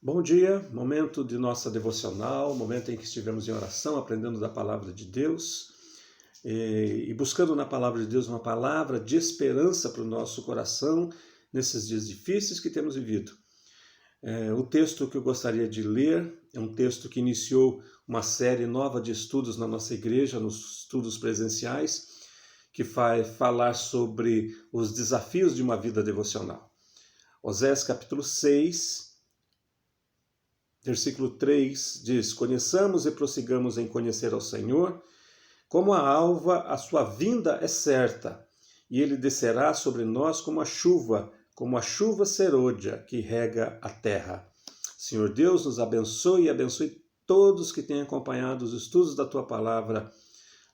Bom dia, momento de nossa devocional, momento em que estivemos em oração, aprendendo da palavra de Deus e buscando na palavra de Deus uma palavra de esperança para o nosso coração nesses dias difíceis que temos vivido. O texto que eu gostaria de ler é um texto que iniciou uma série nova de estudos na nossa igreja, nos estudos presenciais, que vai falar sobre os desafios de uma vida devocional. Osés capítulo 6, versículo 3 diz: Conheçamos e prossigamos em conhecer ao Senhor. Como a alva, a sua vinda é certa, e ele descerá sobre nós como a chuva serôdia que rega a terra. Senhor Deus, nos abençoe e abençoe todos que têm acompanhado os estudos da Tua Palavra.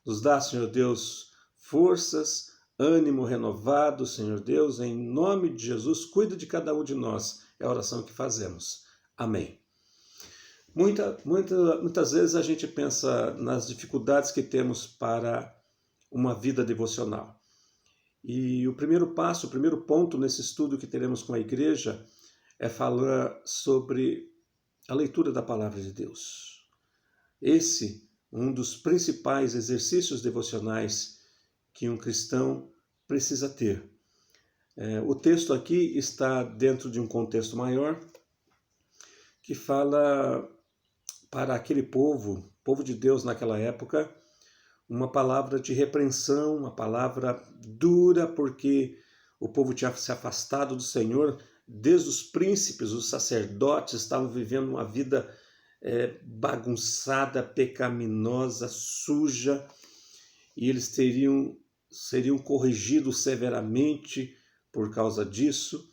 Nos dá, Senhor Deus, forças, ânimo renovado, Senhor Deus, em nome de Jesus, cuida de cada um de nós. É a oração que fazemos. Amém. Muitas vezes a gente pensa nas dificuldades que temos para uma vida devocional. E o primeiro passo, o primeiro ponto nesse estudo que teremos com a igreja é falar sobre a leitura da palavra de Deus. Esse é um dos principais exercícios devocionais que um cristão precisa ter. O texto aqui está dentro de um contexto maior que fala para aquele povo de Deus naquela época, uma palavra de repreensão, uma palavra dura, porque o povo tinha se afastado do Senhor, desde os príncipes, os sacerdotes estavam vivendo uma vida bagunçada, pecaminosa, suja, e eles seriam corrigidos severamente por causa disso,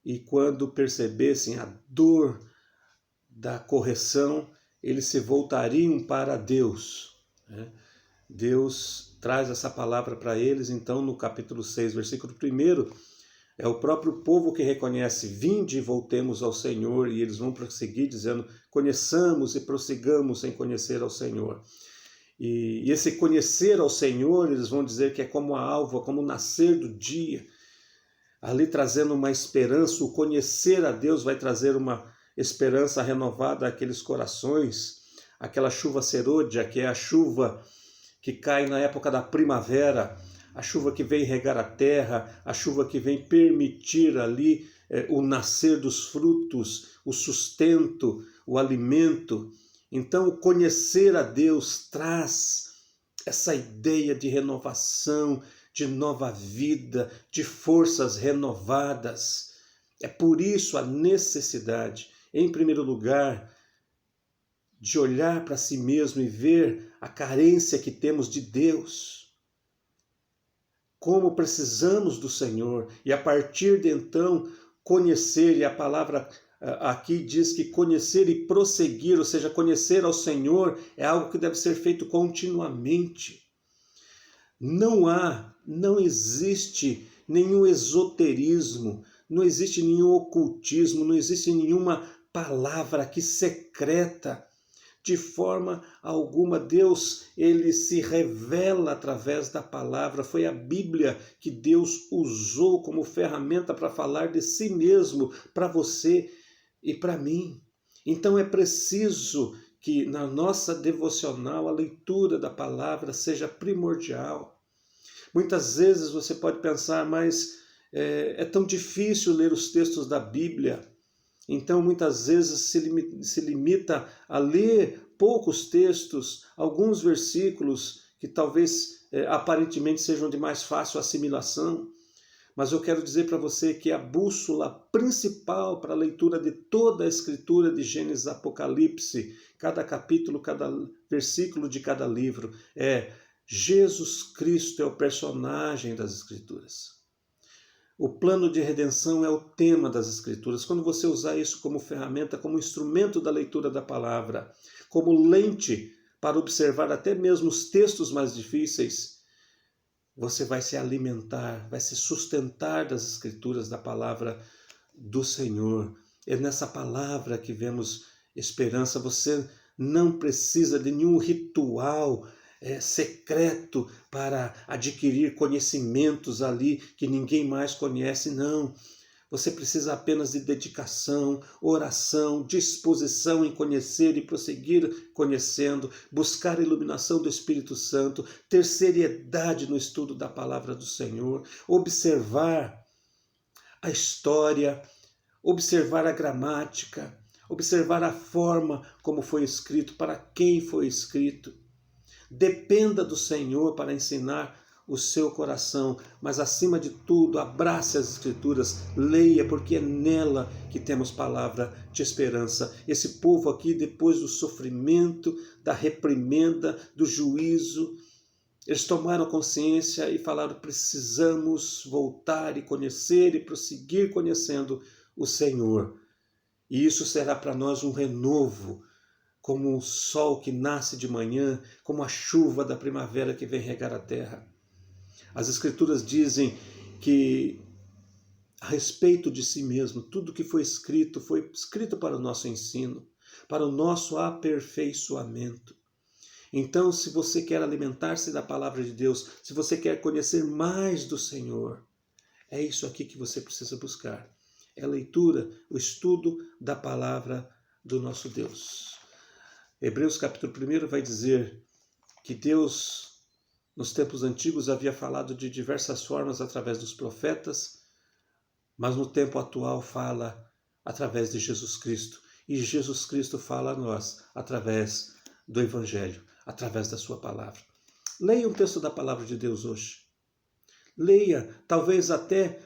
e quando percebessem a dor da correção, eles se voltariam para Deus. Deus traz essa palavra para eles, então no capítulo 6, versículo 1, é o próprio povo que reconhece: vinde e voltemos ao Senhor, e eles vão prosseguir dizendo: conheçamos e prossigamos em conhecer ao Senhor. E esse conhecer ao Senhor, eles vão dizer que é como a alva, como o nascer do dia, ali trazendo uma esperança. O conhecer a Deus vai trazer uma esperança renovada àqueles corações, aquela chuva serôdia, que é a chuva que cai na época da primavera, a chuva que vem regar a terra, a chuva que vem permitir ali o nascer dos frutos, o sustento, o alimento. Então, o conhecer a Deus traz essa ideia de renovação, de nova vida, de forças renovadas. É por isso a necessidade, em primeiro lugar, de olhar para si mesmo e ver a carência que temos de Deus. Como precisamos do Senhor. E a partir de então, conhecer, e a palavra aqui diz que conhecer e prosseguir, ou seja, conhecer ao Senhor é algo que deve ser feito continuamente. Não existe nenhum esoterismo, não existe nenhum ocultismo, não existe nenhuma palavra aqui secreta. De forma alguma, Deus, ele se revela através da palavra. Foi a Bíblia que Deus usou como ferramenta para falar de si mesmo, para você e para mim. Então é preciso que na nossa devocional a leitura da palavra seja primordial. Muitas vezes você pode pensar, mas é tão difícil ler os textos da Bíblia. Então, muitas vezes se limita a ler poucos textos, alguns versículos que talvez aparentemente sejam de mais fácil assimilação. Mas eu quero dizer para você que a bússola principal para a leitura de toda a Escritura, de Gênesis a Apocalipse, cada capítulo, cada versículo de cada livro, é Jesus Cristo é o personagem das Escrituras. O plano de redenção é o tema das Escrituras. Quando você usar isso como ferramenta, como instrumento da leitura da palavra, como lente para observar até mesmo os textos mais difíceis, você vai se alimentar, vai se sustentar das Escrituras, da palavra do Senhor. É nessa palavra que vemos esperança. Você não precisa de nenhum ritual secreto para adquirir conhecimentos ali que ninguém mais conhece, não. Você precisa apenas de dedicação, oração, disposição em conhecer e prosseguir conhecendo, buscar a iluminação do Espírito Santo, ter seriedade no estudo da palavra do Senhor, observar a história, observar a gramática, observar a forma como foi escrito, para quem foi escrito. Dependa do Senhor para ensinar o seu coração, mas acima de tudo, abrace as Escrituras, leia, porque é nela que temos palavra de esperança. Esse povo aqui, depois do sofrimento, da reprimenda, do juízo, eles tomaram consciência e falaram: precisamos voltar e conhecer e prosseguir conhecendo o Senhor. E isso será para nós um renovo, como o sol que nasce de manhã, como a chuva da primavera que vem regar a terra. As Escrituras dizem que, a respeito de si mesmo, tudo que foi escrito para o nosso ensino, para o nosso aperfeiçoamento. Então, se você quer alimentar-se da palavra de Deus, se você quer conhecer mais do Senhor, é isso aqui que você precisa buscar. É a leitura, o estudo da palavra do nosso Deus. Hebreus capítulo 1 vai dizer que Deus, nos tempos antigos, havia falado de diversas formas através dos profetas, mas no tempo atual fala através de Jesus Cristo. E Jesus Cristo fala a nós através do Evangelho, através da sua palavra. Leia um texto da palavra de Deus hoje. Leia, talvez até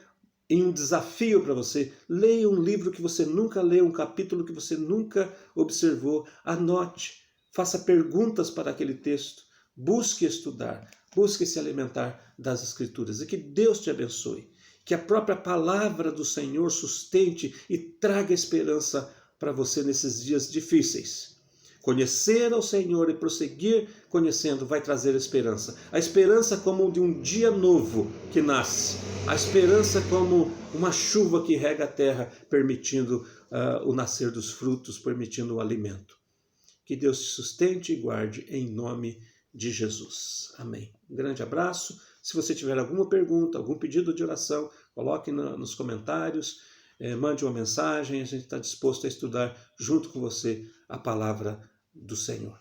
em um desafio para você. Leia um livro que você nunca leu, um capítulo que você nunca observou. Anote, faça perguntas para aquele texto. Busque estudar, busque se alimentar das Escrituras. E que Deus te abençoe. Que a própria palavra do Senhor sustente e traga esperança para você nesses dias difíceis. Conhecer ao Senhor e prosseguir conhecendo vai trazer esperança. A esperança como de um dia novo que nasce. A esperança como uma chuva que rega a terra, permitindo o nascer dos frutos, permitindo o alimento. Que Deus te sustente e guarde em nome de Jesus. Amém. Um grande abraço. Se você tiver alguma pergunta, algum pedido de oração, coloque nos comentários, mande uma mensagem, a gente está disposto a estudar junto com você a palavra do Senhor.